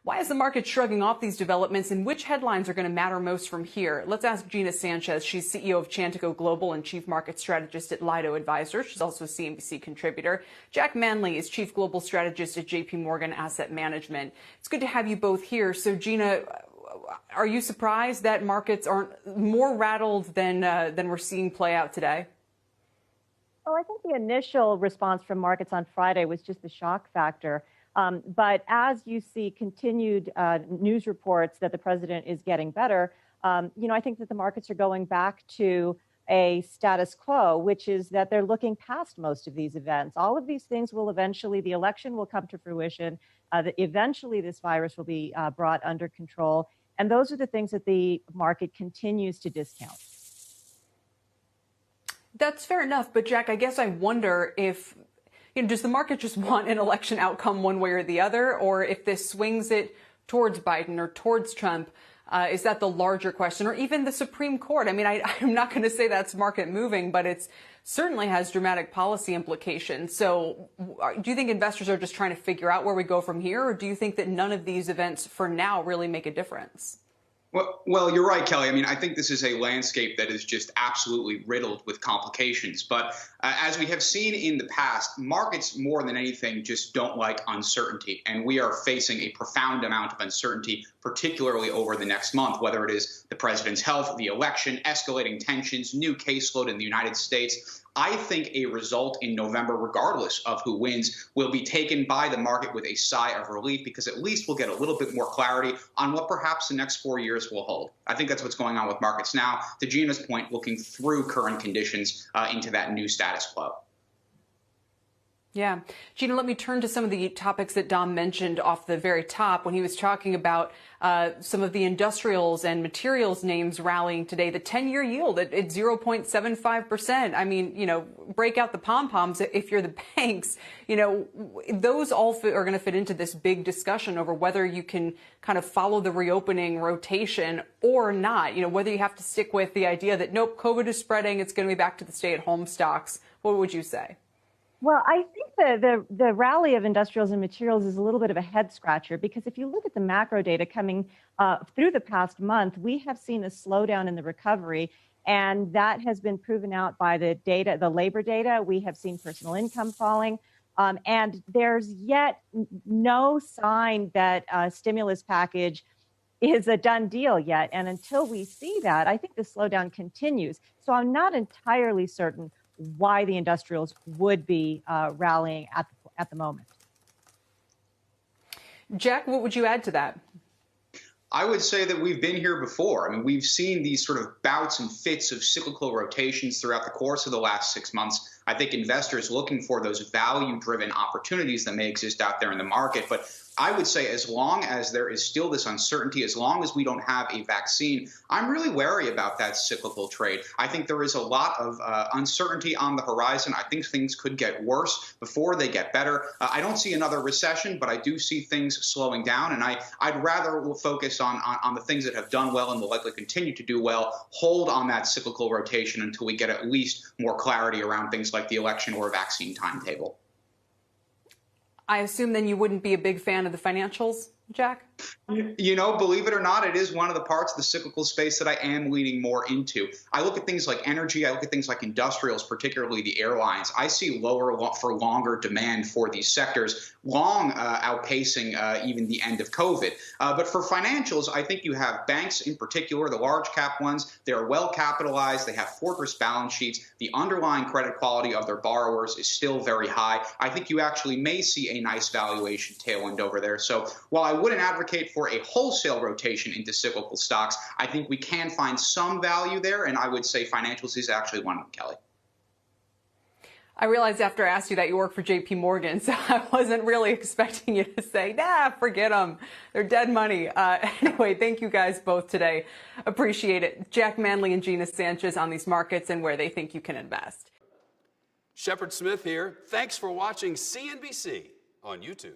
Why is the market shrugging off these developments, and which headlines are going to matter most from here? Let's ask Gina Sanchez. She's CEO of Chantico Global and Chief Market Strategist at Lido Advisors. She's also a CNBC contributor. Jack Manley is Chief Global Strategist at JP Morgan Asset Management. It's good to have you both here. So, Gina, are you surprised that markets aren't more rattled than we're seeing play out today? Well, I think the initial response from markets on Friday was just the shock factor. But as you see continued news reports that the president is getting better, I think that the markets are going back to a status quo, which is that they're looking past most of these events. All of these things will eventually, the election will come to fruition. That eventually this virus will be brought under control. And those are the things that the market continues to discount. That's fair enough. But Jack, I guess I wonder if, does the market just want an election outcome one way or the other? Or if this swings it towards Biden or towards Trump, is that the larger question? Or even the Supreme Court? I mean, I'm not going to say that's market moving, but it certainly has dramatic policy implications. So do you think investors are just trying to figure out where we go from here? Or do you think that none of these events for now really make a difference? Well, you're right, Kelly. I mean, I think this is a landscape that is just absolutely riddled with complications. But as we have seen in the past, markets more than anything just don't like uncertainty. And we are facing a profound amount of uncertainty, particularly over the next month, whether it is the president's health, the election, escalating tensions, new caseload in the United States. I think a result in November, regardless of who wins, will be taken by the market with a sigh of relief, because at least we'll get a little bit more clarity on what perhaps the next 4 years will hold. I think that's what's going on with markets now. To Gina's point, looking through current conditions into that new status quo. Yeah. Gina, let me turn to some of the topics that Dom mentioned off the very top when he was talking about some of the industrials and materials names rallying today. The 10-year yield at 0.75%. I mean, break out the pom-poms if you're the banks. Those all are going to fit into this big discussion over whether you can kind of follow the reopening rotation or not. Whether you have to stick with the idea that, nope, COVID is spreading, it's going to be back to the stay-at-home stocks. What would you say? Well, I think the rally of industrials and materials is a little bit of a head scratcher, because if you look at the macro data coming through the past month, we have seen a slowdown in the recovery, and that has been proven out by the data, the labor data. We have seen personal income falling, and there's yet no sign that a stimulus package is a done deal yet. And until we see that, I think the slowdown continues. So I'm not entirely certain why the industrials would be rallying at the moment. Jack, what would you add to that? I would say that we've been here before. I mean, we've seen these sort of bouts and fits of cyclical rotations throughout the course of the last 6 months. I think investors looking for those value-driven opportunities that may exist out there in the market. But I would say as long as there is still this uncertainty, as long as we don't have a vaccine, I'm really wary about that cyclical trade. I think there is a lot of uncertainty on the horizon. I think things could get worse before they get better. I don't see another recession, but I do see things slowing down. And I'd rather focus on the things that have done well and will likely continue to do well, hold on that cyclical rotation until we get at least more clarity around things like the election or vaccine timetable. I assume then you wouldn't be a big fan of the financials, Jack? Believe it or not, it is one of the parts of the cyclical space that I am leaning more into. I look at things like energy. I look at things like industrials, particularly the airlines. I see lower for longer demand for these sectors, long outpacing even the end of COVID. But for financials, I think you have banks in particular, the large cap ones. They are well capitalized. They have fortress balance sheets. The underlying credit quality of their borrowers is still very high. I think you actually may see a nice valuation tailwind over there. So while I wouldn't advocate for a wholesale rotation into cyclical stocks, I think we can find some value there, and I would say financials is actually one of them, Kelly. I realized after I asked you that you work for JP Morgan, so I wasn't really expecting you to say, nah, forget them. They're dead money. Anyway, thank you guys both today. Appreciate it. Jack Manley and Gina Sanchez on these markets and where they think you can invest. Shepard Smith here. Thanks for watching CNBC on YouTube.